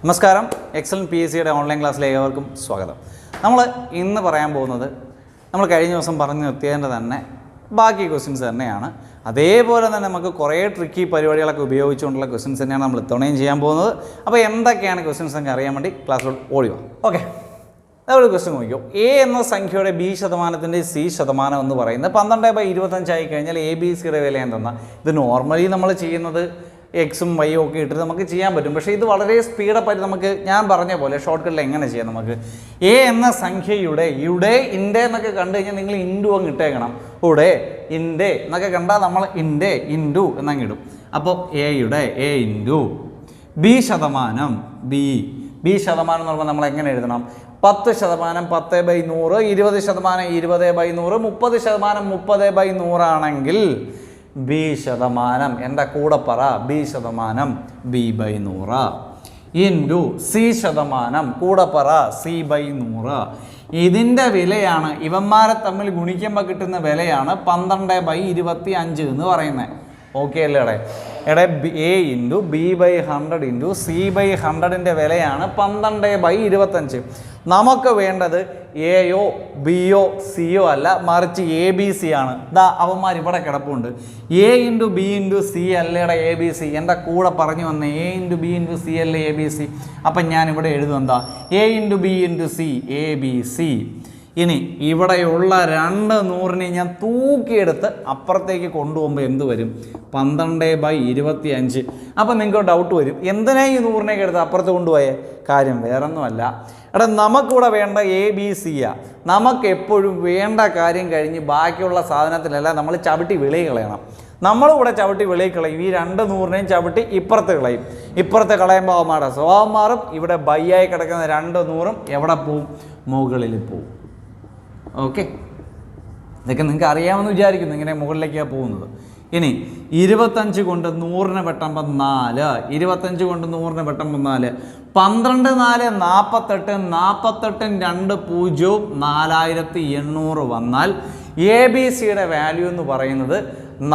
നമസ്കാരം. Excellent P S സിയുടെ online ക്ലാസ്സിലേക്ക് ഏവർക്കും സ്വാഗതം. നമ്മൾ ഇന്ന് പറയാൻ പോകുന്നത് നമ്മൾ കഴിഞ്ഞ ദിവസം പറഞ്ഞു നിർത്തിയതിൻ്റെ തന്നെ ബാക്കി ക്വസ്റ്റ്യൻസ് തന്നെയാണ്. അതേപോലെ തന്നെ നമുക്ക് കുറേ ട്രിക്കി പരിപാടികളൊക്കെ ഉപയോഗിച്ചുകൊണ്ടുള്ള ക്വസ്റ്റ്യൻസ് തന്നെയാണ് നമ്മൾ ഇത്തവണയും ചെയ്യാൻ പോകുന്നത്. അപ്പോൾ എന്തൊക്കെയാണ് ക്വസ്റ്റ്യൻസ് എന്ന് അറിയാൻ വേണ്ടി ക്ലാസ്സിലോട്ട് ഓടിയോ. ഓക്കെ, ഒരു ക്വസ്റ്റ്യൻ നോക്കിയോ. എ എന്ന സംഖ്യയുടെ ബി ശതമാനത്തിൻ്റെ സി ശതമാനം എന്ന് പറയുന്നത് 12/25 ആയി കഴിഞ്ഞാൽ എ ബി സിയുടെ വില എന്തെന്നാൽ ഇത് നോർമലി നമ്മൾ ചെയ്യുന്നത് എക്സും വൈയും ഒക്കെ ഇട്ടിട്ട് നമുക്ക് ചെയ്യാൻ പറ്റും. പക്ഷേ ഇത് വളരെ സ്പീഡപ്പായിട്ട് നമുക്ക് ഞാൻ പറഞ്ഞ പോലെ ഷോർട്ട് കട്ടിൽ എങ്ങനെ ചെയ്യാം. നമുക്ക് എ എന്ന സംഖ്യയുടെ ഇവിടെ ഇൻഡേ എന്നൊക്കെ കണ്ടു കഴിഞ്ഞാൽ നിങ്ങൾ ഇൻഡു അങ്ങ് ഇട്ടേക്കണം. ഇവിടെ ഇൻഡേ എന്നൊക്കെ കണ്ടാൽ നമ്മൾ ഇൻഡേ ഇൻഡു എന്നങ്ങ് ഇടും. അപ്പോൾ എയുടെ എ ഇൻഡു ബി ശതമാനം ബി ശതമാനം എന്ന് പറയുമ്പോൾ നമ്മൾ എങ്ങനെ എഴുതണം? 10% 10/100, 20% 20/100, 30% 30/100 ആണെങ്കിൽ ബി ശതമാനം എൻ്റെ കൂടെ പറ ബി ശതമാനം B/100 ഇൻറ്റു സി ശതമാനം കൂടെ പറ C/100. ഇതിൻ്റെ വിലയാണ് ഇവന്മാരെ തമ്മിൽ ഗുണിക്കുമ്പോൾ കിട്ടുന്ന വിലയാണ് 12/25 എന്ന് പറയുന്നത്. ഓക്കെ അല്ലേ എടേ എ ഇൻറ്റു B/100 ഇൻറ്റു C/100ൻ്റെ വിലയാണ് 12/25. നമുക്ക് വേണ്ടത് എയോ ബിയോ സിയോ അല്ല, മറിച്ച് എ ബി സി ആണ്. ദാ അവന്മാർ ഇവിടെ കിടപ്പുണ്ട്. A into B into C അല്ലേടെ എ ബി സി. എൻ്റെ കൂടെ പറഞ്ഞു വന്നേ A into B into C അല്ലേ എ ബി സി. അപ്പം ഞാൻ ഇവിടെ എഴുതും എന്താ A into B into C A B C. ഇനി ഇവിടെയുള്ള 200 ഞാൻ തൂക്കിയെടുത്ത് അപ്പുറത്തേക്ക് കൊണ്ടുപോകുമ്പോൾ എന്ത് വരും? 12/25. അപ്പം നിങ്ങൾക്ക് ഡൗട്ട് വരും, എന്തിനാ ഈ 100 എടുത്ത് അപ്പുറത്ത് കൊണ്ടുപോയേ? കാര്യം വേറൊന്നുമല്ല, എടാ നമുക്കിവിടെ വേണ്ട എ ബി സിയാ. നമുക്ക് എപ്പോഴും വേണ്ട കാര്യം കഴിഞ്ഞ് ബാക്കിയുള്ള സാധനത്തിലല്ല നമ്മൾ ചവിട്ടി വെളിയിൽ കളയണം. നമ്മളിവിടെ ചവിട്ടി വെളിയിൽ കളയും. ഈ 200 ചവിട്ടി ഇപ്പുറത്ത് കളയും. ഇപ്പുറത്ത് കളയുമ്പോൾ അവന്മാരുടെ സ്വഭാവം മാറും. ഇവിടെ ബൈയായി കിടക്കുന്ന 200 എവിടെ പോവും? മുകളിൽ പോവും. ഓക്കെ, ഇതൊക്കെ നിങ്ങൾക്ക് അറിയാമെന്ന് വിചാരിക്കുന്നു ഇങ്ങനെ മുകളിലേക്കാണ് പോകുന്നത്. ഇനി 25 കൊണ്ട് 100 വെട്ടുമ്പോൾ 4, 25 കൊണ്ട് 100 വെട്ടുമ്പോൾ 4, 12 4 48, 48 2 0 4800 വന്നാൽ എ ബി സിയുടെ വാല്യൂ എന്ന് പറയുന്നത്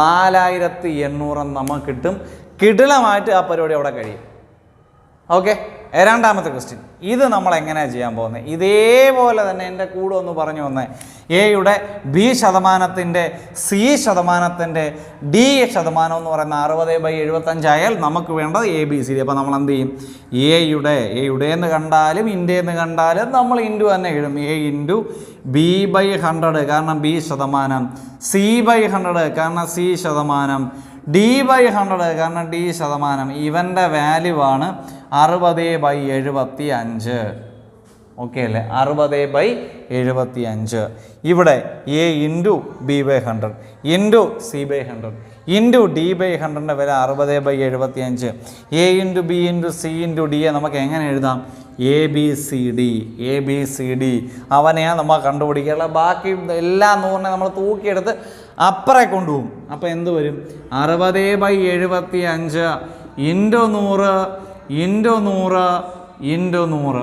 4800 നമുക്ക് കിട്ടും. കിടിലമായിട്ട് ആ പരിപാടി അവിടെ കഴിയും. ഓക്കെ, രണ്ടാമത്തെ ക്വസ്റ്റ്യൻ. ഇത് നമ്മൾ എങ്ങനെയാണ് ചെയ്യാൻ പോകുന്നത്? ഇതേപോലെ തന്നെ എൻ്റെ കൂടെ ഒന്ന് പറഞ്ഞു വന്നേ. എയുടെ ബി ശതമാനത്തിൻ്റെ സി ശതമാനത്തിൻ്റെ ഡി ശതമാനം എന്ന് പറയുന്ന 60/75 ആയാൽ നമുക്ക് വേണ്ടത് എ ബി സി. അപ്പോൾ നമ്മൾ എന്ത് ചെയ്യും? എയുടെ എന്ന് കണ്ടാലും ഇൻഡേ എന്ന് കണ്ടാലും നമ്മൾ ഇൻറ്റു തന്നെ ഇടും. എ ഇൻറ്റു B/100 കാരണം ബി ശതമാനം, C/100 കാരണം സി ശതമാനം, D/100 കാരണം ഡി ശതമാനം. ഇവൻ്റെ വാല്യൂ ആണ് 60/75. ഓക്കെ അല്ലേ? 60/75. ഇവിടെ A into B/100 into C/100 into D/100ൻ്റെ വില 60/75. A into B into C into D നമുക്ക് എങ്ങനെ എഴുതാം? എ ബി സി ഡി അവനെയാണ് നമ്മൾ കണ്ടുപിടിക്കുക. ബാക്കി എല്ലാ 100 നമ്മൾ തൂക്കിയെടുത്ത് അപ്പുറേ കൊണ്ടുപോകും. അപ്പോൾ എന്ത് വരും? 60/75 ഇൻറ്റു 100 ഇൻറ്റു 100 ഇൻറ്റു 100.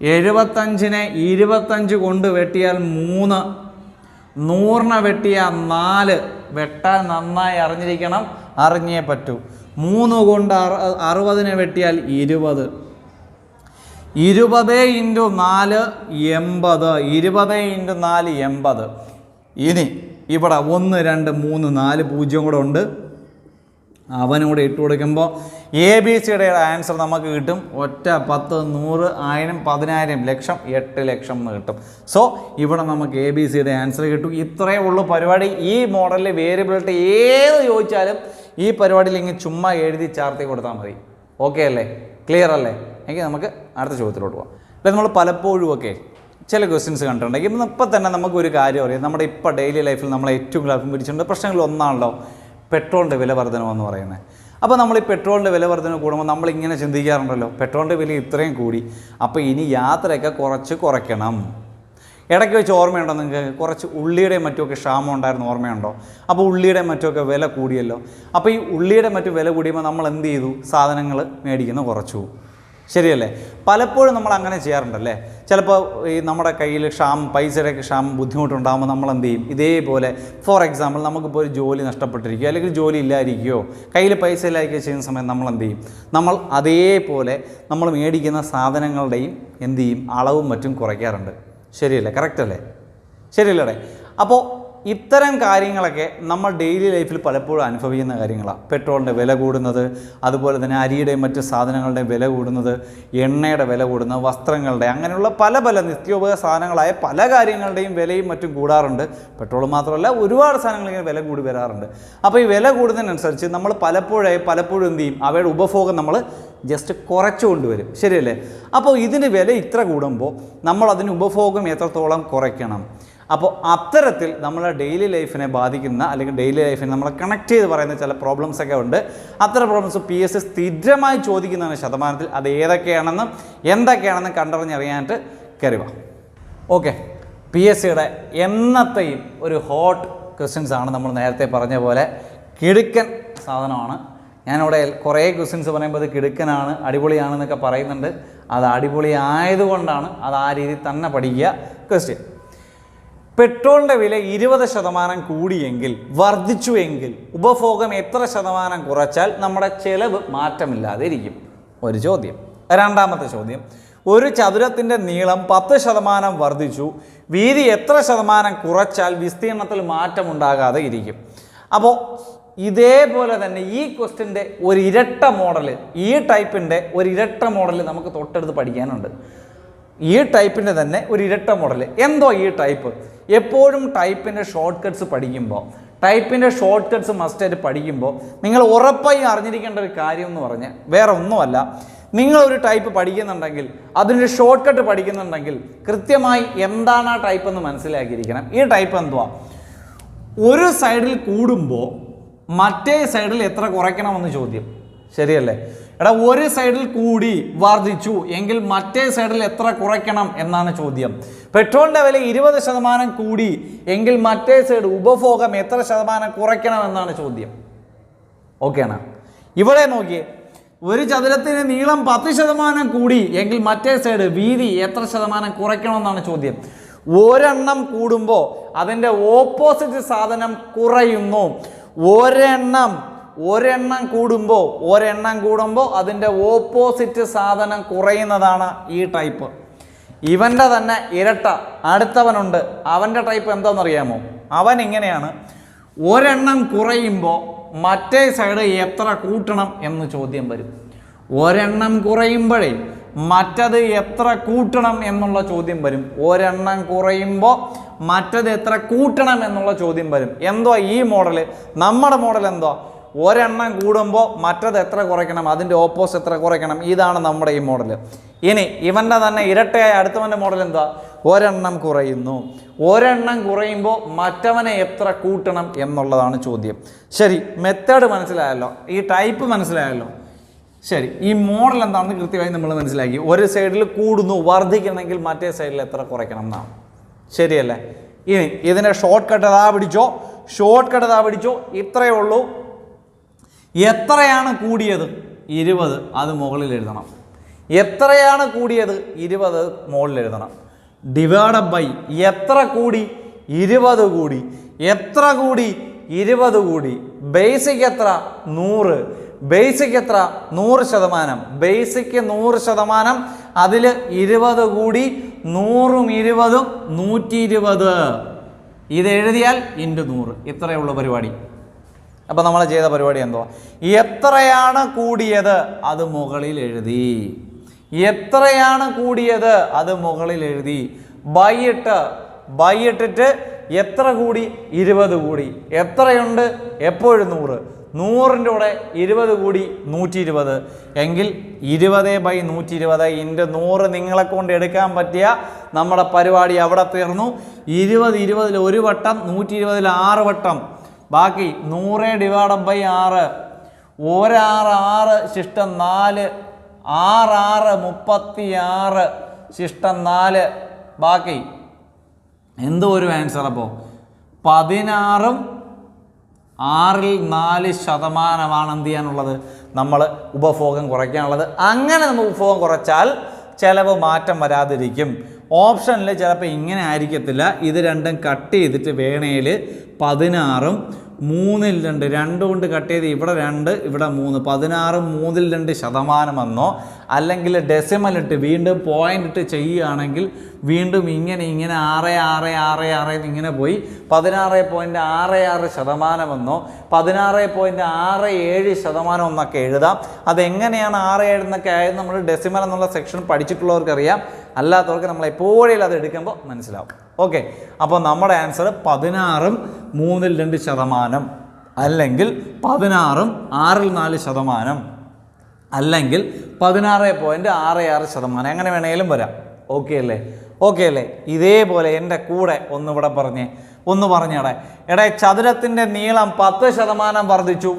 75നെ 25 കൊണ്ട് വെട്ടിയാൽ 3, 100നെ വെട്ടിയാൽ 4. വെട്ടാൻ നന്നായി അറിഞ്ഞിരിക്കണം, അറിഞ്ഞേ പറ്റൂ. 3 കൊണ്ട് 60നെ വെട്ടിയാൽ 20. 20 ഇൻറ്റു 4 80. 20 ഇൻറ്റു 4 80. ഇനി ഇവിടെ 1 2 3 4 0 കൂടെ ഉണ്ട്. അവനൂടെ ഇട്ട് കൊടുക്കുമ്പോൾ എ ബി സിയുടെ ആൻസർ നമുക്ക് കിട്ടും. ഒറ്റ 10 100 1000 10000 ലക്ഷം 8 ലക്ഷം എന്ന് കിട്ടും. സോ ഇവിടെ നമുക്ക് എ ബി സിയുടെ ആൻസർ കിട്ടും. ഇത്രയേ ഉള്ളൂ പരിപാടി. ഈ മോഡലിൽ വേരിയബിലിറ്റി ഏത് ചോദിച്ചാലും ഈ പരിപാടിയിൽ ഇങ്ങനെ ചുമ്മാ എഴുതി ചാർത്തി കൊടുത്താൽ മതി. ഓക്കെ അല്ലേ? ക്ലിയർ അല്ലേ? എങ്കിൽ നമുക്ക് അടുത്ത ചോദ്യത്തിലോട്ട് പോകാം. അപ്പോൾ നമ്മൾ പലപ്പോഴും ഒക്കെ ചില ക്വസ്റ്റ്യൻസ് കണ്ടിട്ടുണ്ടെങ്കിൽ ഇപ്പം തന്നെ നമുക്കൊരു കാര്യം അറിയാം. നമ്മുടെ ഇപ്പോൾ ഡെയിലി ലൈഫിൽ നമ്മൾ ഏറ്റവും ലാഭം പിടിച്ചിട്ടുണ്ട് പ്രശ്നങ്ങൾ ഒന്നാണല്ലോ പെട്രോളിൻ്റെ വില വർധനമെന്ന് പറയുന്നത്. അപ്പോൾ നമ്മൾ ഈ പെട്രോളിൻ്റെ വില വർധന കൂടുമ്പോൾ നമ്മളിങ്ങനെ ചിന്തിക്കാറുണ്ടല്ലോ, പെട്രോളിൻ്റെ വില ഇത്രയും കൂടി, അപ്പോൾ ഇനി യാത്രയൊക്കെ കുറയ്ക്കണം. ഇടയ്ക്ക് വെച്ച് ഓർമ്മയുണ്ടോ നിങ്ങൾക്ക്? കുറച്ച് ഉള്ളിയുടെയും മറ്റുമൊക്കെ ക്ഷാമം ഉണ്ടായിരുന്നു, ഓർമ്മയുണ്ടോ? അപ്പോൾ ഉള്ളിയുടെ മറ്റുമൊക്കെ വില കൂടിയല്ലോ. അപ്പോൾ ഈ ഉള്ളിയുടെ മറ്റു വില കൂടിയപ്പോൾ നമ്മൾ എന്ത് ചെയ്തു? സാധനങ്ങൾ മേടിക്കുന്ന കുറച്ചു. ശരിയല്ലേ? പലപ്പോഴും നമ്മൾ അങ്ങനെ ചെയ്യാറുണ്ടല്ലേ. ചിലപ്പോൾ ഈ നമ്മുടെ കയ്യിൽ പൈസയുടെയൊക്കെ ബുദ്ധിമുട്ടുണ്ടാകുമ്പോൾ നമ്മൾ എന്ത് ചെയ്യും? ഇതേപോലെ ഫോർ എക്സാമ്പിൾ നമുക്കിപ്പോൾ ഒരു ജോലി നഷ്ടപ്പെട്ടിരിക്കുകയോ അല്ലെങ്കിൽ ജോലി ഇല്ലായിരിക്കുകയോ കയ്യിൽ പൈസ ഇല്ലായിരിക്കുകയോ ചെയ്യുന്ന സമയം നമ്മൾ എന്ത് ചെയ്യും? നമ്മൾ അതേപോലെ നമ്മൾ മേടിക്കുന്ന സാധനങ്ങളുടെയും എന്ത് ചെയ്യും? അളവും മറ്റും കുറയ്ക്കാറുണ്ട്. ശരിയല്ലേ? കറക്റ്റ് അല്ലേ? ശരിയല്ലേ? അപ്പോൾ ഇത്തരം കാര്യങ്ങളൊക്കെ നമ്മൾ ഡെയിലി ലൈഫിൽ പലപ്പോഴും അനുഭവിക്കുന്ന കാര്യങ്ങളാണ്. പെട്രോളിൻ്റെ വില കൂടുന്നത്, അതുപോലെ തന്നെ അരിയുടെയും മറ്റ് സാധനങ്ങളുടെയും വില കൂടുന്നത്, എണ്ണയുടെ വില കൂടുന്നത്, വസ്ത്രങ്ങളുടെ, അങ്ങനെയുള്ള പല നിത്യോപയോഗ സാധനങ്ങളായ പല കാര്യങ്ങളുടെയും വിലയും മറ്റും കൂടാറുണ്ട്. പെട്രോൾ മാത്രമല്ല ഒരുപാട് സാധനങ്ങൾ ഇങ്ങനെ വില കൂടി വരാറുണ്ട്. അപ്പോൾ ഈ വില കൂടുന്നതിനനുസരിച്ച് നമ്മൾ പലപ്പോഴും എന്ത് ചെയ്യും? അവയുടെ ഉപഭോഗം നമ്മൾ ജസ്റ്റ് കുറച്ചു കൊണ്ടുവരും. ശരിയല്ലേ? അപ്പോൾ ഇതിന് വില ഇത്ര കൂടുമ്പോൾ നമ്മൾ അതിന് ഉപഭോഗം എത്രത്തോളം കുറയ്ക്കണം? അപ്പോൾ അത്തരത്തിൽ നമ്മളെ ഡെയിലി ലൈഫിനെ ബാധിക്കുന്ന അല്ലെങ്കിൽ ഡെയിലി ലൈഫിനെ നമ്മളെ കണക്ട് ചെയ്ത് പറയുന്ന ചില പ്രോബ്ലംസൊക്കെ ഉണ്ട്. അത്തരം പ്രോബ്ലംസ് PSC സ്ഥിരമായി ചോദിക്കുന്നതാണ് ശതമാനത്തിൽ. അത് ഏതൊക്കെയാണെന്നും എന്തൊക്കെയാണെന്നും കണ്ടറിഞ്ഞറിയാനായിട്ട് കയറുക. ഓക്കെ, PSCയുടെ എന്നത്തെയും ഒരു ഹോട്ട് ക്വസ്റ്റ്യൻസ് ആണ്. നമ്മൾ നേരത്തെ പറഞ്ഞ പോലെ കിടുക്കൻ സാധനമാണ്. ഞാനിവിടെ കുറേ ക്വസ്റ്റ്യൻസ് പറയുമ്പോൾ അത് കിടുക്കനാണ്, അടിപൊളിയാണെന്നൊക്കെ പറയുന്നുണ്ട്. അത് അടിപൊളി ആയതുകൊണ്ടാണ് അത് ആ രീതിയിൽ തന്നെ പഠിക്കുക. ക്വസ്റ്റ്യൻ: പെട്രോളിൻ്റെ വില 20% കൂടിയെങ്കിൽ, വർദ്ധിച്ചുവെങ്കിൽ ഉപഭോഗം എത്ര ശതമാനം കുറച്ചാൽ നമ്മുടെ ചെലവ് മാറ്റമില്ലാതെ ഇരിക്കും? ഒരു ചോദ്യം. രണ്ടാമത്തെ ചോദ്യം: ഒരു ചതുരത്തിൻ്റെ നീളം 10% വർദ്ധിച്ചു, വീതി എത്ര ശതമാനം കുറച്ചാൽ വിസ്തീർണത്തിൽ മാറ്റമുണ്ടാകാതെ ഇരിക്കും? അപ്പോൾ ഇതേപോലെ തന്നെ ഈ ക്വസ്റ്റ്യൻ്റെ ഒരു ഇരട്ട മോഡൽ, ഈ ടൈപ്പിൻ്റെ ഒരു ഇരട്ട മോഡൽ നമുക്ക് തൊട്ടടുത്ത് പഠിക്കാനുണ്ട്. ഈ ടൈപ്പിൻ്റെ തന്നെ ഒരു ഇരട്ട മോഡൽ. എന്തോ ഈ ടൈപ്പ്? എപ്പോഴും ടൈപ്പിൻ്റെ ഷോർട്ട് കട്ട്സ് പഠിക്കുമ്പോൾ, ടൈപ്പിൻ്റെ ഷോർട്ട് കട്ട്സ് മസ്റ്റായിട്ട് പഠിക്കുമ്പോൾ നിങ്ങൾ ഉറപ്പായി അറിഞ്ഞിരിക്കേണ്ട ഒരു കാര്യം എന്ന് പറഞ്ഞാൽ വേറെ ഒന്നുമല്ല, നിങ്ങളൊരു ടൈപ്പ് പഠിക്കുന്നുണ്ടെങ്കിൽ, അതിൻ്റെ ഷോർട്ട് കട്ട് പഠിക്കുന്നുണ്ടെങ്കിൽ കൃത്യമായി എന്താണ് ആ ടൈപ്പ് എന്ന് മനസ്സിലാക്കിയിരിക്കണം. ഈ ടൈപ്പ് എന്തുവാ? ഒരു സൈഡിൽ കൂടുമ്പോൾ മറ്റേ സൈഡിൽ എത്ര കുറയ്ക്കണമെന്ന് ചോദ്യം. ശരിയല്ലേ? എടാ, ഒരു സൈഡിൽ കൂടി വർദ്ധിച്ചു എങ്കിൽ മറ്റേ സൈഡിൽ എത്ര കുറയ്ക്കണം എന്നാണ് ചോദ്യം. പെട്രോളിൻ്റെ വില 20% കൂടി എങ്കിൽ മറ്റേ സൈഡ് ഉപഭോഗം എത്ര ശതമാനം കുറയ്ക്കണം എന്നാണ് ചോദ്യം. ഓക്കെയാണ്? ഇവിടെ നോക്കിയേ, ഒരു ചതുരത്തിന് നീളം 10% കൂടി എങ്കിൽ മറ്റേ സൈഡ് വീതി എത്ര ശതമാനം കുറയ്ക്കണമെന്നാണ് ചോദ്യം. ഒരെണ്ണം കൂടുമ്പോൾ അതിൻ്റെ ഓപ്പോസിറ്റ് സാധനം കുറയുന്നു. ഒരെണ്ണം കൂടുമ്പോൾ അതിൻ്റെ ഓപ്പോസിറ്റ് സാധനം കുറയുന്നതാണ് ഈ ടൈപ്പ്. ഇവൻ്റെ തന്നെ ഇരട്ട അടുത്തവനുണ്ട്. അവൻ്റെ ടൈപ്പ് എന്താണെന്നറിയാമോ? അവൻ ഇങ്ങനെയാണ്: ഒരെണ്ണം കുറയുമ്പോൾ മറ്റേ സൈഡ് എത്ര കൂട്ടണം എന്ന് ചോദ്യം വരും. ഒരെണ്ണം കുറയുമ്പോഴേ മറ്റത് എത്ര കൂട്ടണം എന്നുള്ള ചോദ്യം വരും. ഒരെണ്ണം കുറയുമ്പോൾ മറ്റത് എത്ര കൂട്ടണം എന്നുള്ള ചോദ്യം വരും. എന്തോ ഈ മോഡല്? നമ്മുടെ മോഡൽ എന്തോ? ഒരെണ്ണം കൂടുമ്പോൾ മറ്റത് എത്ര കുറയ്ക്കണം, അതിൻ്റെ ഓപ്പോസിറ്റ് എത്ര കുറയ്ക്കണം. ഇതാണ് നമ്മുടെ ഈ മോഡൽ. ഇനി ഇവൻ്റെ തന്നെ ഇരട്ടയായ അടുത്തവൻ്റെ മോഡൽ എന്താ? ഒരെണ്ണം കുറയുന്നു. ഒരെണ്ണം കുറയുമ്പോൾ മറ്റവനെ എത്ര കൂട്ടണം എന്നുള്ളതാണ് ചോദ്യം. ശരി, മെത്തേഡ് മനസ്സിലായല്ലോ, ഈ ടൈപ്പ് മനസ്സിലായല്ലോ. ശരി, ഈ മോഡൽ എന്താണെന്ന് കൃത്യമായി നമ്മൾ മനസ്സിലാക്കി. ഒരു സൈഡിൽ കൂടുന്നു, വർദ്ധിക്കണമെങ്കിൽ മറ്റേ സൈഡിൽ എത്ര കുറയ്ക്കണം എന്നാണ്. ശരിയല്ലേ? ഇനി ഇതിൻ്റെ ഷോർട്ട് കട്ട് അതാ പിടിച്ചോ. ഇത്രയേ ഉള്ളൂ. എത്രയാണ് കൂടിയത്? 20. അത് മുകളിൽ എഴുതണം. എത്രയാണ് കൂടിയത്? 20 മുകളിൽ എഴുതണം. ഡിവൈഡ് ബൈ എത്ര കൂടി? 20 കൂടി. എത്ര കൂടി? 20 കൂടി. ബേസിക് എത്ര? 100. ബേസിക് എത്ര? 100%. ബേസിക് 100%. അതിൽ 20 കൂടി. 100ഉം 20ഉം 120. ഇത് എഴുതിയാൽ ഇൻറ്റു 100. ഇത്രയേ ഉള്ളൂ പരിപാടി. അപ്പോൾ നമ്മൾ ചെയ്ത പരിപാടി എന്തോ? എത്രയാണ് കൂടിയത്? അത് മുകളിൽ എഴുതി. എത്രയാണ് കൂടിയത്? അത് മുകളിൽ എഴുതി. ബൈ ഇട്ടിട്ട് എത്ര കൂടി? 20 കൂടി. എത്രയുണ്ട്? എപ്പോഴും 100. 100ൻ്റെ കൂടെ 20 കൂടി 120. എങ്കിൽ 20/120 ഇൻറ്റു 100 നിങ്ങളെ കൊണ്ട് എടുക്കാൻ പറ്റിയ നമ്മുടെ പരിപാടി അവിടെ തീർന്നു. 20 ഒരു വട്ടം, 120 6 വട്ടം. ബാക്കി 100 ഡിവൈഡ് ബൈ 6. 6 ശിഷ്ടം 4. 6 36 ശിഷ്ടം 4. ബാക്കി എന്തോ ഒരു ആൻസർ. അപ്പോൾ 16ഉം 4% എന്ത് ചെയ്യാനുള്ളത്, നമ്മൾ ഉപഭോഗം കുറയ്ക്കാനുള്ളത്. അങ്ങനെ നമ്മൾ ഉപഭോഗം കുറച്ചാൽ ചിലവ് മാറ്റം വരാതിരിക്കും. ഓപ്ഷനിൽ ചിലപ്പോൾ ഇങ്ങനെ ആയിരിക്കത്തില്ല, ഇത് രണ്ടും കട്ട് ചെയ്തിട്ട് വേണേൽ 16 3 2 കൊണ്ട് കട്ട് ചെയ്ത് ഇവിടെ 2 ഇവിടെ 3 16 3 2% അല്ലെങ്കിൽ ഡെസിമൽ ഇട്ട് വീണ്ടും പോയിന്റ് ഇട്ട് ചെയ്യുകയാണെങ്കിൽ വീണ്ടും ഇങ്ങനെ 6 6 6 6 ഇങ്ങനെ പോയി 16.66% 16.67% എന്നൊക്കെ എഴുതാം. അതെങ്ങനെയാണ് 6 എന്നൊക്കെ ആയത് നമ്മൾ ഡെസിമൽ എന്നുള്ള സെക്ഷൻ പഠിച്ചിട്ടുള്ളവർക്ക് അറിയാം, അല്ലാത്തവർക്ക് നമ്മൾ എപ്പോഴും അത് എടുക്കുമ്പോൾ മനസ്സിലാവും. ഓക്കെ, അപ്പോൾ നമ്മുടെ ആൻസർ 16 3 അല്ലെങ്കിൽ 16 6 അല്ലെങ്കിൽ 16.66%, എങ്ങനെ വേണമെങ്കിലും വരാം. ഓക്കെ അല്ലേ? ഓക്കെ അല്ലേ? ഇതേപോലെ എൻ്റെ കൂടെ ഒന്നിവിടെ ഒന്ന് പറഞ്ഞേടെ. ചതുരത്തിൻ്റെ നീളം 10% വർദ്ധിച്ചു.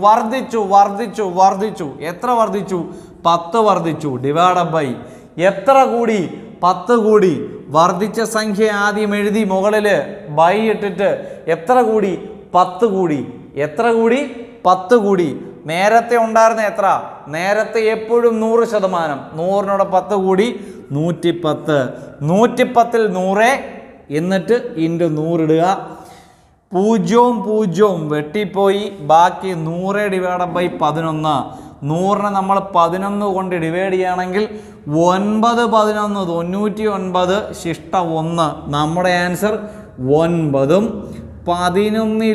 എത്ര വർദ്ധിച്ചു? 10 വർദ്ധിച്ചു. ഡിവൈഡഡ് ബൈ എത്ര കൂടി? 10 കൂടി. വർദ്ധിച്ച സംഖ്യ ആദ്യം എഴുതി മുകളിൽ ബൈ ഇട്ടിട്ട് എത്ര കൂടി? 10 കൂടി. എത്ര കൂടി? 10 കൂടി. നേരത്തെ ഉണ്ടായിരുന്ന എത്ര? നേരത്തെ എപ്പോഴും 100%. 100നോട് 10 കൂടി 110. 110ൽ 100 എന്നിട്ട് ഇൻറ്റു 100 ഇടുക. 0 വെട്ടിപ്പോയി, ബാക്കി 100 ഡിവൈഡഡ് ബൈ 11. 100നെ നമ്മൾ 11 കൊണ്ട് ഡിവൈഡ് ചെയ്യുകയാണെങ്കിൽ 9 11 99 ശിഷ്ട 1. നമ്മുടെ ആൻസർ 9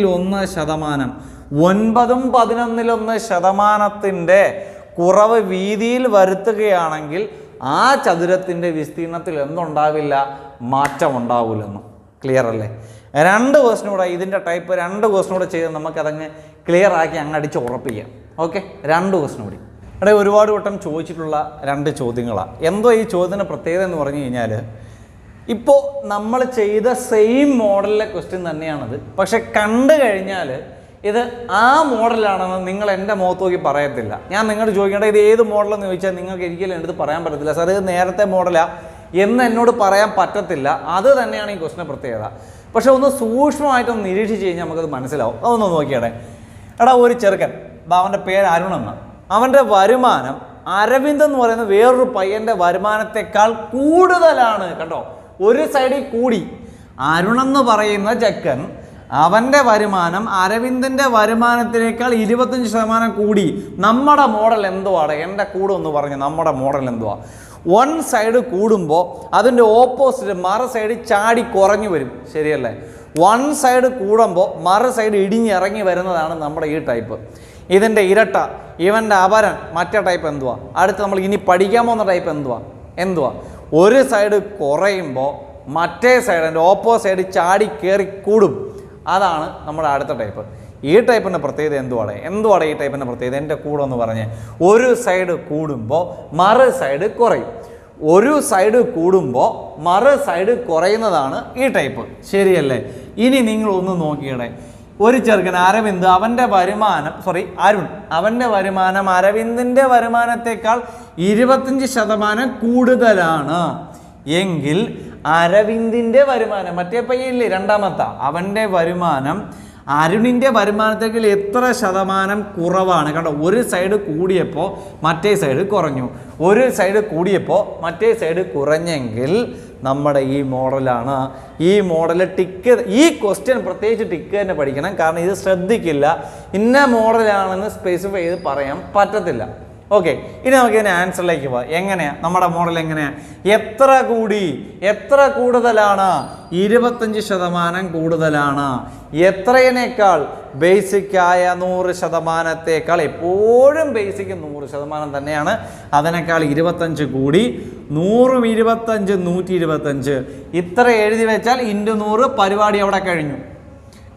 11%. 9 11% കുറവ് വീതിയിൽ വരുത്തുകയാണെങ്കിൽ ആ ചതുരത്തിൻ്റെ വിസ്തീർണത്തിൽ എന്തുണ്ടാവില്ല? മാറ്റം ഉണ്ടാവില്ലെന്നും. ക്ലിയർ അല്ലേ? 2 ക്വസ്റ്റ്യൻ കൂടെ ഇതിൻ്റെ ടൈപ്പ് 2 ക്വസ്റ്റ്യൻ കൂടെ ചെയ്ത് നമുക്കതങ്ങ് ക്ലിയർ ആക്കി അങ്ങ് അടിച്ച് ഉറപ്പിക്കാം. ഓക്കെ, 2 ക്വസ്റ്റ്യൻ കൂടി. ഒരുപാട് വട്ടം ചോദിച്ചിട്ടുള്ള 2 ചോദ്യങ്ങളാണ്. എന്തോ ഈ ചോദ്യത്തിൻ്റെ പ്രത്യേകത എന്ന് പറഞ്ഞു കഴിഞ്ഞാൽ, ഇപ്പോൾ നമ്മൾ ചെയ്ത സെയിം മോഡലിലെ ക്വസ്റ്റ്യൻ തന്നെയാണത്. പക്ഷെ കണ്ടു കഴിഞ്ഞാൽ ഇത് ആ മോഡലാണെന്ന് നിങ്ങൾ എൻ്റെ മുഖത്ത് നോക്കി പറയത്തില്ല. ഞാൻ നിങ്ങളോട് ചോദിക്കേണ്ടത് ഇത് ഏത് മോഡലെന്ന് ചോദിച്ചാൽ നിങ്ങൾക്ക് ഒരിക്കലും എൻ്റെ അടുത്ത് പറയാൻ പറ്റത്തില്ല. സാർ ഇത് നേരത്തെ മോഡലാണ് എന്ന് എന്നോട് പറയാൻ പറ്റത്തില്ല. അത് തന്നെയാണ് ഈ ക്വസ്റ്റിൻ്റെ പ്രത്യേകത. പക്ഷെ ഒന്ന് സൂക്ഷ്മമായിട്ടൊന്ന് നിരീക്ഷിച്ച് കഴിഞ്ഞാൽ നമുക്കത് മനസ്സിലാവും. അതൊന്ന് നോക്കിയാടെ. ഒരു ചെറുക്കൻ, അവൻ്റെ പേര് അരുണെന്ന്. അവൻ്റെ വരുമാനം അരവിന്ദ് എന്ന് പറയുന്ന വേറൊരു പയ്യൻ്റെ വരുമാനത്തെക്കാൾ കൂടുതലാണ്. കണ്ടോ, ഒരു സൈഡിൽ കൂടി. അരുണെന്ന് പറയുന്ന ചെക്കൻ അവൻ്റെ വരുമാനം അരവിന്ദിൻ്റെ വരുമാനത്തിനേക്കാൾ 25% കൂടി. നമ്മുടെ മോഡൽ എന്തുവാണ്? എൻ്റെ കൂടെ ഒന്ന് പറഞ്ഞു, നമ്മുടെ മോഡൽ എന്തുവാ? 1 സൈഡ് കൂടുമ്പോൾ അതിൻ്റെ ഓപ്പോസിറ്റ് മറു സൈഡ് ചാടി കുറഞ്ഞു വരും. ശരിയല്ലേ? 1 സൈഡ് കൂടുമ്പോൾ മറു സൈഡ് ഇടിഞ്ഞിറങ്ങി വരുന്നതാണ് നമ്മുടെ ഈ ടൈപ്പ്. ഇതിൻ്റെ ഇരട്ട, ഇവൻ്റെ അപരൻ മറ്റേ ടൈപ്പ് എന്തുവാ? അടുത്ത് നമ്മൾ ഇനി പഠിക്കാൻ പോകുന്ന ടൈപ്പ് എന്തുവാ? ഒരു സൈഡ് കുറയുമ്പോൾ മറ്റേ സൈഡിൻ്റെ ഓപ്പോസിറ്റ് ചാടി കയറി കൂടും. അതാണ് നമ്മുടെ അടുത്ത ടൈപ്പ്. ഈ ടൈപ്പിൻ്റെ പ്രത്യേകത എന്തുവാണ് ഈ ടൈപ്പിൻ്റെ പ്രത്യേകത? എൻ്റെ കൂടെ ഒന്ന് പറഞ്ഞേ. ഒരു സൈഡ് കൂടുമ്പോൾ മറു സൈഡ് കുറയും. ഒരു സൈഡ് കൂടുമ്പോൾ മറു സൈഡ് കുറയുന്നതാണ് ഈ ടൈപ്പ്. ശരിയല്ലേ? ഇനി നിങ്ങളൊന്ന് നോക്കിയടേ. ഒരു ചെറുക്കൻ അരവിന്ദ്, അവൻ്റെ വരുമാനം അവൻ്റെ വരുമാനം അരവിന്ദിൻ്റെ വരുമാനത്തെക്കാൾ 25% കൂടുതലാണ് എങ്കിൽ അരവിന്ദിൻ്റെ വരുമാനം, മറ്റേ പയ്യല്ലേ രണ്ടാമത്തെ, അവൻ്റെ വരുമാനം അരുണിൻ്റെ വരുമാനത്തേക്കാൾ എത്ര ശതമാനം കുറവാണ്? കണ്ടോ, ഒരു സൈഡ് കൂടിയപ്പോൾ മറ്റേ സൈഡ് കുറഞ്ഞു, ഒരു സൈഡ് കൂടിയപ്പോൾ മറ്റേ സൈഡ് കുറഞ്ഞെങ്കിൽ നമ്മുടെ ഈ മോഡലാണ്. ഈ മോഡൽ ടിക്ക്, ഈ ക്വസ്റ്റ്യൻ പ്രത്യേകിച്ച് ടിക്ക് തന്നെ പഠിക്കണം. കാരണം ഇത് ശ്രദ്ധിക്കില്ല, ഇന്ന മോഡലാണെന്ന് സ്പെസിഫൈ ചെയ്ത് പറയാൻ പറ്റത്തില്ല. ഓക്കെ, ഇനി നമുക്കിതിന് ആൻസറിലേക്ക് പോവാം. എങ്ങനെയാണ് നമ്മുടെ മോഡൽ? എങ്ങനെയാണ്? എത്ര കൂടുതലാണ്? 25% കൂടുതലാണ്. എത്രയേക്കാൾ? ബേസിക്കായ 100%. എപ്പോഴും ബേസിക് 100% തന്നെയാണ്. അതിനേക്കാൾ 25 കൂടി. 100 25 125. ഇത്ര എഴുതി വെച്ചാൽ ഇൻറ്റു 100, പരിപാടി അവിടെ കഴിഞ്ഞു.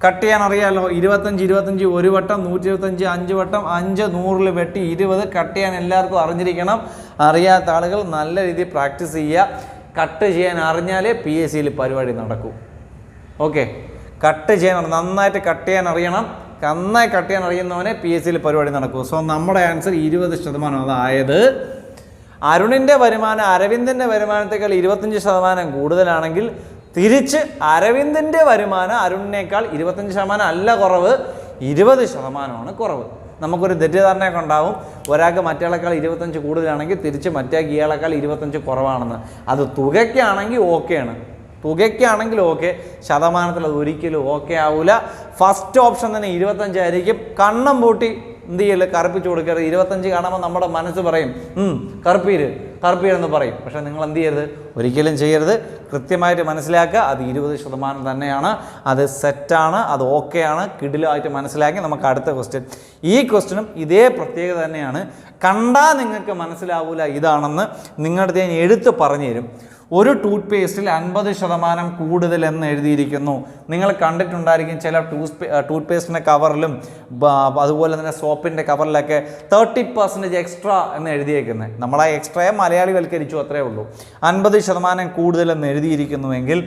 കട്ട് ചെയ്യാൻ അറിയാമല്ലോ. 25 ഒരു വട്ടം, 125 5 വട്ടം, 5 100ൽ വെട്ടി 20. കട്ട് ചെയ്യാൻ എല്ലാവർക്കും അറിഞ്ഞിരിക്കണം. അറിയാത്ത ആളുകൾ നല്ല രീതിയിൽ പ്രാക്ടീസ് ചെയ്യുക. കട്ട് ചെയ്യാൻ അറിഞ്ഞാലേ PSCയിൽ പരിപാടി നടക്കൂ. ഓക്കെ, കട്ട് ചെയ്യാൻ നന്നായിട്ട് കട്ട് ചെയ്യാൻ അറിയണം. നന്നായി കട്ട് ചെയ്യാൻ അറിയുന്നവനെ PSCയിൽ പരിപാടി നടക്കൂ. സോ നമ്മുടെ ആൻസർ 20%. അതായത് അരുണിൻ്റെ വരുമാനം അരവിന്ദിൻ്റെ വരുമാനത്തേക്കാൾ 25% കൂടുതലാണെങ്കിൽ തിരിച്ച് അരവിന്ദിൻ്റെ വരുമാനം അരുണിനേക്കാൾ 25% അല്ല കുറവ്, 20% കുറവ്. നമുക്കൊരു തെറ്റിദ്ധാരണയൊക്കെ ഉണ്ടാവും, ഒരാൾക്ക് മറ്റേളേക്കാൾ 25 കൂടുതലാണെങ്കിൽ തിരിച്ച് മറ്റേക്ക് ഇയാളേക്കാൾ 25 കുറവാണെന്ന്. അത് തുകയ്ക്കാണെങ്കിൽ ഓക്കെയാണ്, തുകയ്ക്കാണെങ്കിൽ ഓക്കെ, ശതമാനത്തിൽ അത് ഒരിക്കലും ഓക്കെ ആവില്ല. ഫസ്റ്റ് ഓപ്ഷൻ തന്നെ 25 ആയിരിക്കും. കണ്ണം പൂട്ടി എന്ത് ചെയ്യല്, കറുപ്പിച്ച് കൊടുക്കരുത്. 25 കാണുമ്പോൾ നമ്മുടെ മനസ്സ് പറയും കറുപ്പീരെന്ന് പറയും. പക്ഷേ നിങ്ങൾ എന്ത് ചെയ്യരുത്, ഒരിക്കലും ചെയ്യരുത്. കൃത്യമായിട്ട് മനസ്സിലാക്കുക, അത് 20% തന്നെയാണ്, അത് സെറ്റാണ്, അത് ഓക്കെയാണ്. കിടിലായിട്ട് മനസ്സിലാക്കി നമുക്ക് അടുത്ത ക്വസ്റ്റ്യൻ. ഈ ക്വസ്റ്റ്യനും ഇതേ പ്രത്യേകത തന്നെയാണ്. കണ്ടാൽ നിങ്ങൾക്ക് മനസ്സിലാവില്ല ഇതാണെന്ന്, നിങ്ങളുടെ അടുത്ത് ഞാൻ എടുത്ത് പറഞ്ഞു തരും. ഒരു ടൂത്ത് പേസ്റ്റിൽ 50% കൂടുതൽ എന്ന് എഴുതിയിരിക്കുന്നു. നിങ്ങൾ കണ്ടിട്ടുണ്ടായിരിക്കും ചില ടൂത്ത് പേസ്റ്റിൻ്റെ കവറിലും അതുപോലെ തന്നെ സോപ്പിൻ്റെ കവറിലൊക്കെ 30% എക്സ്ട്രാ എന്ന് എഴുതിയേക്കുന്നത്. നമ്മൾ ആ എക്സ്ട്രയെ മലയാളിവൽക്കരിച്ചു, അത്രേ ഉള്ളൂ. 50% കൂടുതൽ എന്ന് എഴുതിയിരിക്കുന്നുവെങ്കിൽ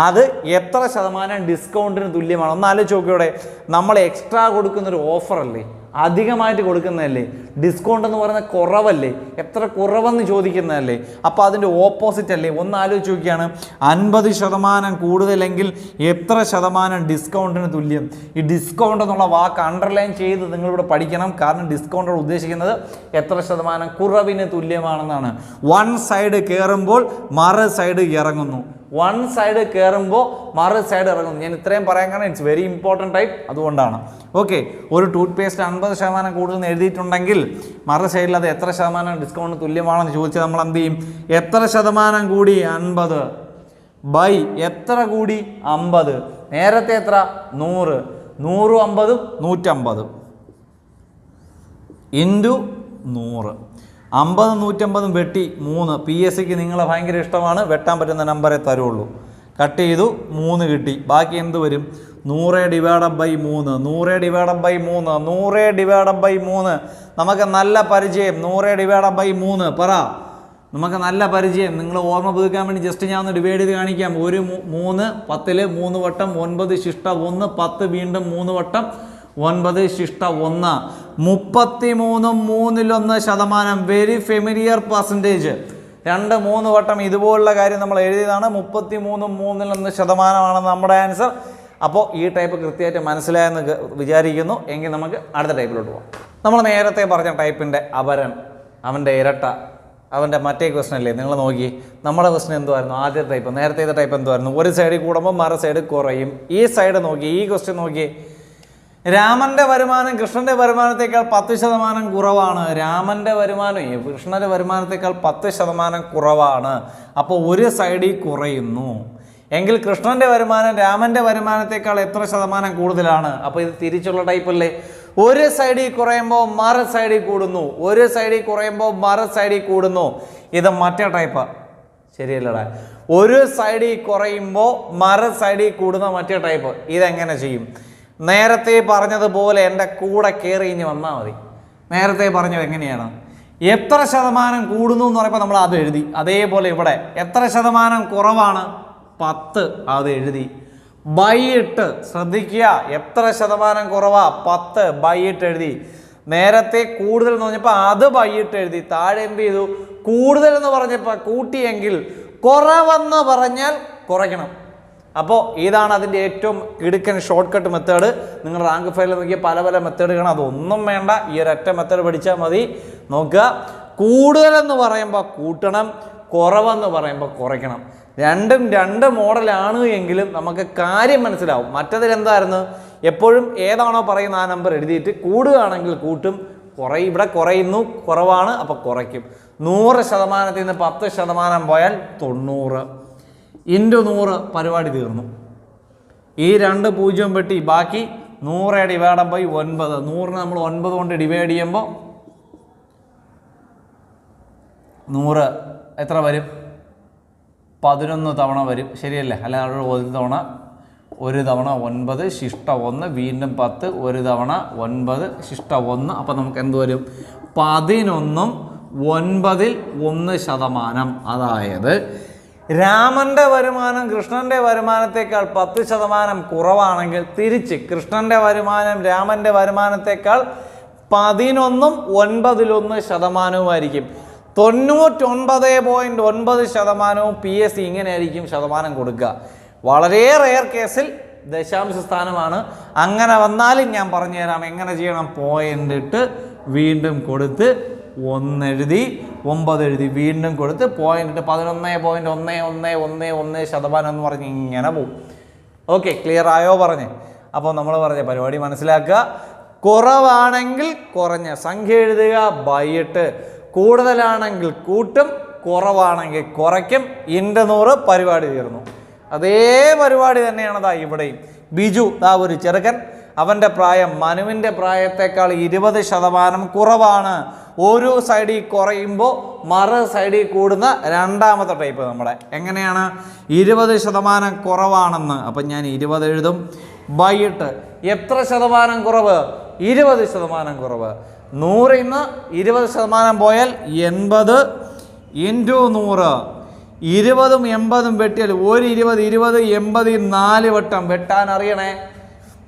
അത് എത്ര ശതമാനം ഡിസ്കൗണ്ടിന് തുല്യമാണ്? ഒന്ന് ആലോചിച്ച് നോക്കിയോടെ. നമ്മൾ എക്സ്ട്രാ കൊടുക്കുന്നൊരു ഓഫറല്ലേ, അധികമായിട്ട് കൊടുക്കുന്നതല്ലേ. ഡിസ്കൗണ്ട് എന്ന് പറയുന്നത് കുറവല്ലേ, എത്ര കുറവെന്ന് ചോദിക്കുന്നതല്ലേ. അപ്പോൾ അതിൻ്റെ ഓപ്പോസിറ്റ് അല്ലേ. ഒന്ന് ആലോചിച്ച് നോക്കിയാണ്, 50% കൂടുതലെങ്കിൽ എത്ര ശതമാനം ഡിസ്കൗണ്ടിന് തുല്യം? ഈ ഡിസ്കൗണ്ട് എന്നുള്ള വാക്ക് അണ്ടർലൈൻ ചെയ്ത് നിങ്ങളിവിടെ പഠിക്കണം. കാരണം ഡിസ്കൗണ്ട് ഉദ്ദേശിക്കുന്നത് എത്ര ശതമാനം കുറവിന് തുല്യമാണെന്നാണ്. വൺ സൈഡ് കയറുമ്പോൾ മറു സൈഡ് ഇറങ്ങുന്നു, വൺ സൈഡ് കയറുമ്പോൾ മറു സൈഡ് ഇറങ്ങുന്നു. ഞാൻ ഇത്രയും പറയാൻ കാരണം ഇറ്റ്സ് വെരി ഇമ്പോർട്ടൻ്റ് ടൈപ്പ്, അതുകൊണ്ടാണ്. ഓക്കെ, ഒരു ടൂത്ത് പേസ്റ്റ് 50% കൂടുതൽ എഴുതിയിട്ടുണ്ടെങ്കിൽ മറു സൈഡിൽ അത് എത്ര ശതമാനം ഡിസ്കൗണ്ട് തുല്യമാണെന്ന് ചോദിച്ചാൽ നമ്മൾ എന്ത് ചെയ്യും? എത്ര ശതമാനം കൂടി? 50 ബൈ എത്ര കൂടി? 50. നേരത്തെ എത്ര? 100. 100 50 150 ഇൻറ്റു 100. 50 150 വെട്ടി 3. PSCക്ക് നിങ്ങളെ ഭയങ്കര ഇഷ്ടമാണ്, വെട്ടാൻ പറ്റുന്ന നമ്പറേ തരുള്ളൂ. കട്ട് ചെയ്തു, 3 കിട്ടി. ബാക്കി എന്ത് വരും? 100 divided by 3. 100 divided by 3. 100 divided by 3. നമുക്ക് നല്ല പരിചയം. 100 ഡിവൈഡഡ് ബൈ 3 പറ. നമുക്ക് നല്ല പരിചയം. നിങ്ങൾ ഓർമ്മ പുതുക്കാൻ വേണ്ടി ജസ്റ്റ് ഞാൻ ഒന്ന് ഡിവൈഡ് ചെയ്ത് കാണിക്കാം. 1 3 10 3 വട്ടം 9 ശിഷ്ട 1 10 വീണ്ടും 3 വട്ടം 9 ശിഷ്ട 1 33 1% വെരി ഫെമിലിയർ പെർസെൻറ്റേജ്. 2 3 വട്ടം ഇതുപോലുള്ള കാര്യം നമ്മൾ എഴുതിയതാണ്. 33 1% നമ്മുടെ ആൻസർ. അപ്പോൾ ഈ ടൈപ്പ് കൃത്യമായിട്ട് മനസ്സിലായെന്ന് വിചാരിക്കുന്നു. എങ്കിൽ നമുക്ക് അടുത്ത ടൈപ്പിലോട്ട് പോകാം. നമ്മൾ നേരത്തെ പറഞ്ഞ ടൈപ്പിൻ്റെ അപരൻ, അവൻ്റെ ഇരട്ട, അവൻ്റെ മറ്റേ ക്വസ്റ്റൻ അല്ലേ? നിങ്ങൾ നോക്കി, നമ്മുടെ ക്വസ്റ്റൻ എന്തുമായിരുന്നു? ആദ്യ ടൈപ്പ്, നേരത്തെ ടൈപ്പ് എന്തുമായിരുന്നു? ഒരു സൈഡിൽ കൂടുമ്പോൾ മറു സൈഡ് കുറയും. ഈ സൈഡ് നോക്കി, ഈ ക്വസ്റ്റ്യൻ നോക്കി. രാമൻ്റെ വരുമാനം കൃഷ്ണൻ്റെ വരുമാനത്തേക്കാൾ 10% കുറവാണ്. രാമൻ്റെ വരുമാനം കൃഷ്ണൻ്റെ വരുമാനത്തേക്കാൾ 10% കുറവാണ്. അപ്പോൾ ഒരു സൈഡിൽ കുറയുന്നു. എങ്കിൽ കൃഷ്ണൻ്റെ വരുമാനം രാമൻ്റെ വരുമാനത്തേക്കാൾ എത്ര ശതമാനം കൂടുതലാണ്? അപ്പോൾ ഇത് തിരിച്ചുള്ള ടൈപ്പ് അല്ലേ? ഒരു സൈഡിൽ കുറയുമ്പോൾ മറു സൈഡിൽ കൂടുന്നു, ഒരു സൈഡിൽ കുറയുമ്പോൾ മറു സൈഡിൽ കൂടുന്നു. ഇത് മറ്റേ ടൈപ്പ് ശരിയല്ലടാ. ഒരു സൈഡിൽ കുറയുമ്പോൾ മറു സൈഡിൽ കൂടുന്ന മറ്റേ ടൈപ്പ്. ഇതെങ്ങനെ ചെയ്യും? നേരത്തെ പറഞ്ഞതുപോലെ എൻ്റെ കൂടെ കയറി ഇനി വന്നാൽ മതി. നേരത്തെ പറഞ്ഞത് എങ്ങനെയാണ്? എത്ര ശതമാനം കൂടുന്നു എന്ന് പറയുമ്പോൾ നമ്മൾ അത് എഴുതി. അതേപോലെ ഇവിടെ എത്ര ശതമാനം കുറവാണ്? 10 അത് എഴുതി. ബൈയിട്ട് ശ്രദ്ധിക്കുക, എത്ര ശതമാനം കുറവാ? 10 ബൈയിട്ട് എഴുതി. നേരത്തെ കൂടുതൽ എന്ന് പറഞ്ഞപ്പോൾ അത് ബൈയിട്ട് എഴുതി. താഴെ എന്ത് ചെയ്തു? കൂടുതൽ എന്ന് പറഞ്ഞപ്പോൾ കൂട്ടിയെങ്കിൽ കുറവെന്ന് പറഞ്ഞാൽ കുറയ്ക്കണം. അപ്പോൾ ഇതാണ് അതിൻ്റെ ഏറ്റവും കിടുക്കൻ ഷോർട്ട് കട്ട് മെത്തേഡ്. നിങ്ങൾ റാങ്ക് ഫയലിൽ നോക്കിയാൽ പല പല മെത്തേഡുകളാണ്. അതൊന്നും വേണ്ട, ഈ ഒരൊറ്റ മെത്തേഡ് പഠിച്ചാൽ മതി. നോക്കുക, കൂടുതലെന്ന് പറയുമ്പോൾ കൂട്ടണം, കുറവെന്ന് പറയുമ്പോൾ കുറയ്ക്കണം. രണ്ടും 2 മോഡലാണ് എങ്കിലും നമുക്ക് കാര്യം മനസ്സിലാവും. മറ്റതിൽ എന്തായിരുന്നു? എപ്പോഴും ഏതാണോ പറയുന്ന ആ നമ്പർ എഴുതിയിട്ട് കൂടുകയാണെങ്കിൽ കൂട്ടും, ഇവിടെ കുറയുന്നു, കുറവാണ്, അപ്പോൾ കുറയ്ക്കും. 100% നിന്ന് 10% പോയാൽ 90 ഇൻറ്റു 100 പരിപാടി തീർന്നു. ഈ 2 0 വെട്ടി ബാക്കി 100 ഡിവൈഡഡ് ബൈ 9. 100 നമ്മൾ 9 കൊണ്ട് ഡിവൈഡ് ചെയ്യുമ്പോൾ 100 എത്ര വരും? 11 തവണ വരും. ശരിയല്ലേ? അല്ല, ഒരു തവണ 9 ശിഷ്ട 1 വീണ്ടും 10 ഒരു തവണ 9 ശിഷ്ട 1. അപ്പം നമുക്ക് എന്ത് വരും? 11 9 1%. അതായത് രാമൻ്റെ വരുമാനം കൃഷ്ണൻ്റെ വരുമാനത്തേക്കാൾ 10% കുറവാണെങ്കിൽ തിരിച്ച് കൃഷ്ണൻ്റെ വരുമാനം രാമൻ്റെ വരുമാനത്തേക്കാൾ 11 9% 99.9% PSC ഇങ്ങനെയായിരിക്കും ശതമാനം കൊടുക്കുക. വളരെ റെയർ കേസിൽ ദശാംശ സ്ഥാനമാണ്. അങ്ങനെ വന്നാലും ഞാൻ പറഞ്ഞു തരാം എങ്ങനെ ചെയ്യണം. പോയിന്റ് ഇട്ട് വീണ്ടും കൊടുത്ത് 1 എഴുതി 9 എഴുതി വീണ്ടും കൊടുത്ത് പോയിന്റ് ഇട്ട് 11.111 എന്ന് പറഞ്ഞ് ഇങ്ങനെ പോകും. ഓക്കെ, ക്ലിയർ ആയോ പറഞ്ഞ്? അപ്പോൾ നമ്മൾ പറഞ്ഞ പരിപാടി മനസ്സിലാക്കുക. കുറവാണെങ്കിൽ കുറഞ്ഞ സംഖ്യ എഴുതുക, ബൈയിട്ട്. കൂടുതലാണെങ്കിൽ കൂട്ടും, കുറവാണെങ്കിൽ കുറയ്ക്കും. ഇൻഡ് 100 പരിപാടി തീർന്നു. അതേ പരിപാടി തന്നെയാണ് ദാ ഇവിടെയും. ബിജു ദാ ഒരു ചെറുക്കൻ, അവൻ്റെ പ്രായം മനുവിൻ്റെ പ്രായത്തേക്കാൾ 20% കുറവാണ്. ഒരു സൈഡിൽ കുറയുമ്പോൾ മറു സൈഡിൽ കൂടുന്ന രണ്ടാമത്തെ ടൈപ്പ് നമ്മുടെ എങ്ങനെയാണ്? 20% കുറവാണെന്ന്. അപ്പം ഞാൻ 20 എഴുതും, ബൈയിട്ട്. എത്ര ശതമാനം കുറവ്? 20% കുറവ്. 100ൽ നിന്ന് 20% പോയാൽ 80 × 100. 20ഉം 80ഉം വെട്ടിയാൽ 1 20 20 80 4 വട്ടം വെട്ടാൻ അറിയണേ.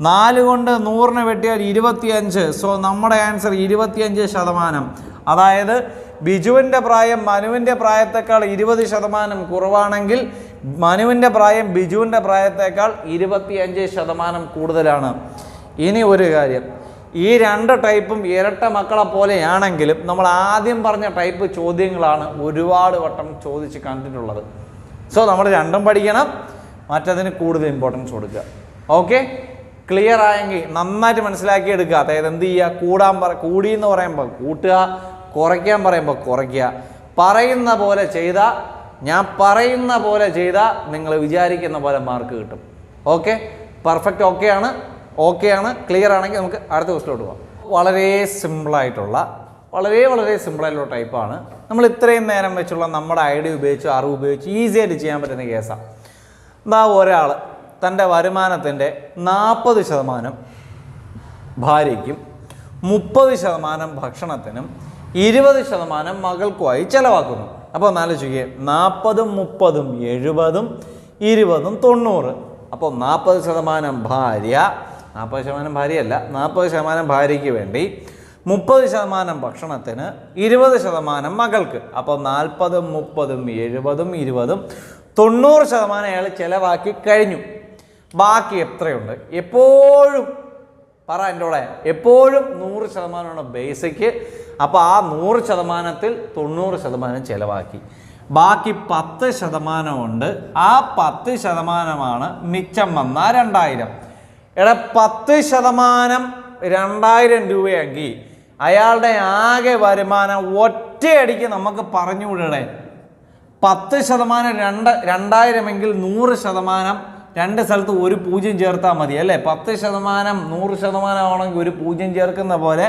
4 കൊണ്ട് 100നെ വെട്ടിയാൽ 25. സോ നമ്മുടെ ആൻസർ 25%. അതായത് ബിജുവിൻ്റെ പ്രായം മനുവിൻ്റെ പ്രായത്തേക്കാൾ 20% കുറവാണെങ്കിൽ മനുവിൻ്റെ പ്രായം ബിജുവിൻ്റെ പ്രായത്തേക്കാൾ 25% കൂടുതലാണ്. ഇനി ഒരു കാര്യം, ഈ രണ്ട് ടൈപ്പും ഇരട്ട മക്കളെ പോലെയാണെങ്കിലും നമ്മൾ ആദ്യം പറഞ്ഞ ടൈപ്പ് ചോദ്യങ്ങളാണ് ഒരുപാട് വട്ടം ചോദിച്ച് കണ്ടിട്ടുള്ളത്. സോ നമ്മൾ രണ്ടും പഠിക്കണം, മറ്റതിന് കൂടുതൽ ഇമ്പോർട്ടൻസ് കൊടുക്കുക. ഓക്കെ, ക്ലിയർ ആയെങ്കിൽ നന്നായിട്ട് മനസ്സിലാക്കി എടുക്കുക. അതായത് എന്ത് ചെയ്യുക? കൂടി എന്ന് പറയുമ്പോൾ കൂട്ടുക, കുറയ്ക്കാൻ പറയുമ്പോൾ കുറയ്ക്കുക. പറയുന്ന പോലെ ചെയ്താൽ, ഞാൻ പറയുന്ന പോലെ ചെയ്താൽ നിങ്ങൾ വിചാരിക്കുന്ന പോലെ മാർക്ക് കിട്ടും. Okay, perfect. ഓക്കെയാണ്. ക്ലിയർ ആണെങ്കിൽ നമുക്ക് അടുത്ത ക്വസ്റ്റിലോട്ട് പോകാം. വളരെ സിമ്പിളായിട്ടുള്ള ടൈപ്പാണ്. നമ്മൾ ഇത്രയും നേരം വെച്ചുള്ള നമ്മുടെ ഐഡിയ ഉപയോഗിച്ച് അറിവ് ഉപയോഗിച്ച് ഈസി ആയിട്ട് ചെയ്യാൻ പറ്റുന്ന കേസാണ്. എന്താ, ഒരാൾ തൻ്റെ വരുമാനത്തിൻ്റെ 40% ഭാര്യയ്ക്കും 30% ഭക്ഷണത്തിനും 20% മകൾക്കുമായി ചിലവാക്കുന്നു. അപ്പോൾ ആലോചിക്കുക, 40ഉം 30ഉം 70ഉം 20ഉം 90. അപ്പോൾ 40% ഭാര്യ, 40% ഭാര്യയല്ല, 40% ഭാര്യയ്ക്ക് വേണ്ടി, 30% ഭക്ഷണത്തിന്, 20% മകൾക്ക്. അപ്പോൾ 40ഉം 30ഉം 70ഉം 20ഉം 90% അയാൾ ചിലവാക്കി കഴിഞ്ഞു. ബാക്കി എത്രയുണ്ട്? എപ്പോഴും പറ എൻ്റെ കൂടെ, എപ്പോഴും 100%ആണ് ബേസിക്ക്. അപ്പോൾ ആ 100%ത്തിൽ 90% ചിലവാക്കി. ബാക്കി 10% ഉണ്ട്. ആ 10%മാണ് മിച്ചം വന്ന 2000. 10% 2000 രൂപയെങ്കിൽ അയാളുടെ ആകെ വരുമാനം ഒറ്റയടിക്ക് നമുക്ക് പറഞ്ഞുകൂടെ. 10% 2000 എങ്കിൽ 100% രണ്ട് സ്ഥലത്ത് ഒരു 0 ചേർത്താൽ മതി അല്ലേ? 10% 100% ആണെങ്കിൽ ഒരു 0 ചേർക്കുന്ന പോലെ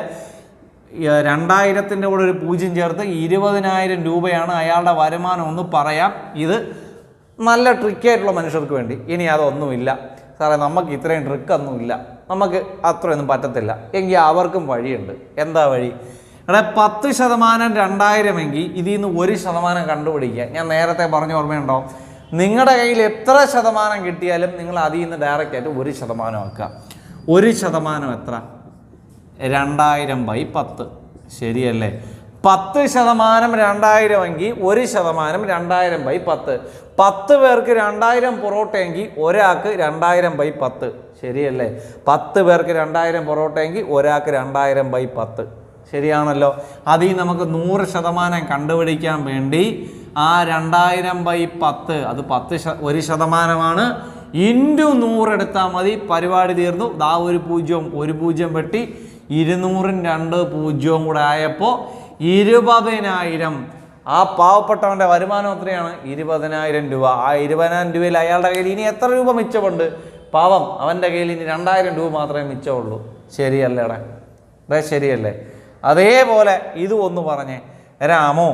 2000ൻ്റെ കൂടെ ഒരു 0 ചേർത്ത് 20,000 രൂപയാണ് അയാളുടെ വരുമാനം എന്ന് പറയാം. ഇത് നല്ല ട്രിക്കായിട്ടുള്ള മനുഷ്യർക്ക് വേണ്ടി. ഇനി അതൊന്നുമില്ല സാറേ, നമുക്ക് ഇത്രയും ട്രിക്കൊന്നുമില്ല, നമുക്ക് അത്രയൊന്നും പറ്റത്തില്ല എങ്കിൽ അവർക്കും വഴിയുണ്ട്. എന്താ വഴി? 10% 2000 എങ്കിൽ ഇതിൽ നിന്ന് 1% കണ്ടുപിടിക്കുക. ഞാൻ നേരത്തെ പറഞ്ഞ ഓർമ്മയുണ്ടോ? നിങ്ങളുടെ കയ്യിൽ എത്ര ശതമാനം കിട്ടിയാലും നിങ്ങൾ അതിൽ നിന്ന് ഡയറക്റ്റ് ആയിട്ട് 1% ആക്കുക. 1% എത്ര? 2000/10. ശരിയല്ലേ? 10% 2000 എങ്കിൽ 1% 2000/10. 10 പേർക്ക് 2000 പൊറോട്ട എങ്കിൽ ഒരാൾക്ക് 2000/10. ശരിയല്ലേ? 10 പേർക്ക് 2000 പൊറോട്ട എങ്കിൽ ഒരാൾക്ക് 2000/10. ശരിയാണല്ലോ? അതിൽ നമുക്ക് 100% കണ്ടുപിടിക്കാൻ വേണ്ടി ആ 2000/10 അത് 1% ഇൻറ്റു 100 എടുത്താൽ മതി. പരിപാടി തീർന്നു. ദാ ഒരു 0 വെട്ടി 200ഉം 2 0 കൂടെ ആയപ്പോൾ 20,000. ആ പാവപ്പെട്ടവൻ്റെ വരുമാനം എത്രയാണ്? 20,000 രൂപ. ആ 20,000 രൂപയിൽ അയാളുടെ കയ്യിൽ ഇനി എത്ര രൂപ മിച്ചമുണ്ട്? പാവം, അവൻ്റെ കയ്യിൽ ഇനി 2000 രൂപ മാത്രമേ മിച്ചമുള്ളൂ. ശരിയല്ലേടാ? ശരിയല്ലേ? അതേപോലെ ഇത് ഒന്ന് പറഞ്ഞേ. രാമോ,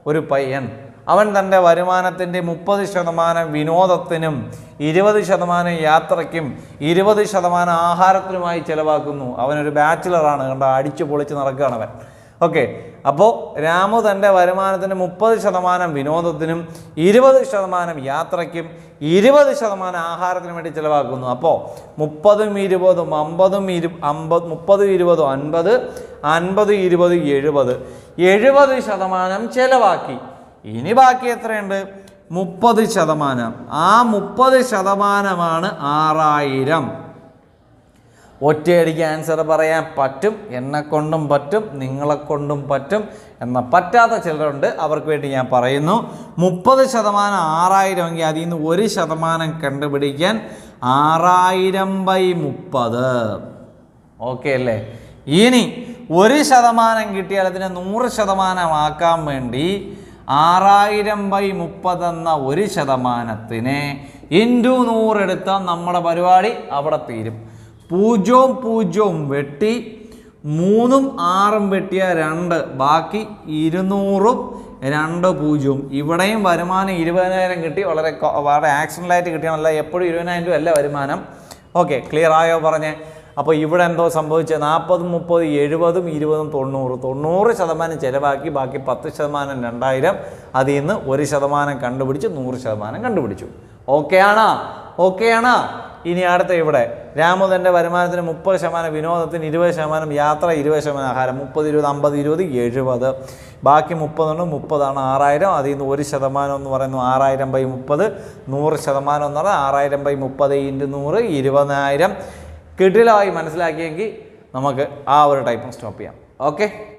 ഒരു പയ്യൻ, അവൻ തൻ്റെ വരുമാനത്തിൻ്റെ 30% വിനോദത്തിനും 20% യാത്രയ്ക്കും 20% ആഹാരത്തിനുമായി ചിലവാക്കുന്നു. അവനൊരു ബാച്ചിലറാണ്, കണ്ടോ, അടിച്ചു പൊളിച്ച് നടക്കുകയാണ് അവൻ. ഓക്കെ, അപ്പോൾ രാമു തൻ്റെ വരുമാനത്തിൻ്റെ 30% വിനോദത്തിനും 20% യാത്രയ്ക്കും 20% ആഹാരത്തിനും വേണ്ടി ചിലവാക്കുന്നു. അപ്പോൾ 30ഉം 20ഉം 50ഉം 30 20 50 50 20 70 70% ചിലവാക്കി. ഇനി ബാക്കി എത്രയുണ്ട്? 30%. ആ 30%മാണ് 6000. ഒറ്റയടിക്ക് ആൻസർ പറയാൻ പറ്റും, എന്നെക്കൊണ്ടും പറ്റും, നിങ്ങളെക്കൊണ്ടും പറ്റും. എന്നാൽ പറ്റാത്ത ചിലരുണ്ട്, അവർക്ക് വേണ്ടി ഞാൻ പറയുന്നു. 30% 6000 എങ്കിൽ അതിൽ നിന്ന് 1% കണ്ടുപിടിക്കാൻ 6000/30. ഓക്കെ അല്ലേ? ഇനി 1% കിട്ടിയാൽ അതിനെ 100% ആക്കാൻ വേണ്ടി 6000/30 എന്ന 1%-നെ ഇൻറ്റു 100 എടുത്താൽ നമ്മുടെ പരിപാടി അവിടെ തീരും. 0 0 വെട്ടി 3 6 വെട്ടിയ 2, ബാക്കി 200 2 0. ഇവിടെയും വരുമാനം 20,000 കിട്ടി. വളരെ ആക്സിഡൻ്റായിട്ട് കിട്ടിയാണല്ല, എപ്പോഴും 20,000 രൂപ അല്ല വരുമാനം. ഓക്കെ, ക്ലിയർ ആയോ പറഞ്ഞേ? അപ്പോൾ ഇവിടെ എന്തോ സംഭവിച്ചത്? 40 30 70 20 90% ചിലവാക്കി, ബാക്കി 10% 2000. അതിൽ നിന്ന് 1% കണ്ടുപിടിച്ച് 100% കണ്ടുപിടിച്ചു. ഓക്കെയാണോ? ഓക്കെയാണോ? ഇനി അടുത്ത ഇവിടെ രാമുദൻ്റെ വരുമാനത്തിന് 30%, വിനോദത്തിന് 20%, യാത്ര 20%, ആഹാരം 30 20 50 20 70. ബാക്കി 30 ഉണ്ട്. 30 6000. അതിൽ നിന്ന് 1% എന്ന് പറയുന്നു 6000/30. 100% എന്ന് പറഞ്ഞാൽ 6000/30 × 100 20,000. കിടിലമായി മനസ്സിലാക്കിയെങ്കിൽ നമുക്ക് ആ ഒരു ടൈപ്പും സ്റ്റോപ്പ് ചെയ്യാം. ഓക്കെ.